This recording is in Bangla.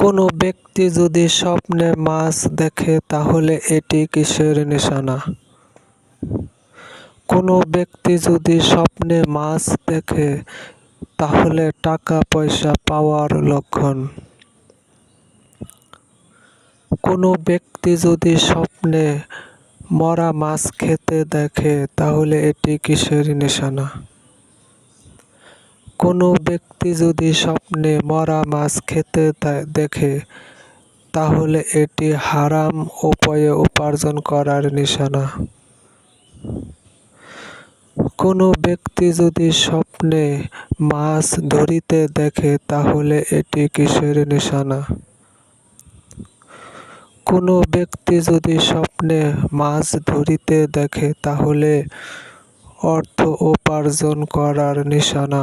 কোনো ব্যক্তি যদি স্বপ্নে মাছ দেখে তাহলে এটি কিসের নিশানা? কোনো ব্যক্তি যদি স্বপ্নে মাছ দেখে তাহলে টাকা পয়সা পাওয়ার লক্ষণ। কোনো ব্যক্তি যদি স্বপ্নে মরা মাছ খেতে দেখে তাহলে এটি কিসের নিশানা? কোনো ব্যক্তি যদি স্বপ্নে মরা মাছ খেতে দেখে তাহলে এটি হারাম উপায়ে উপার্জন করার নিশানা। কোনো ব্যক্তি যদি স্বপ্নে মাছ ধরিতে দেখে তাহলে এটি কিসের নিশানা? কোনো ব্যক্তি যদি স্বপ্নে মাছ ধরিতে দেখে তাহলে অর্থ উপার্জন করার নিশানা।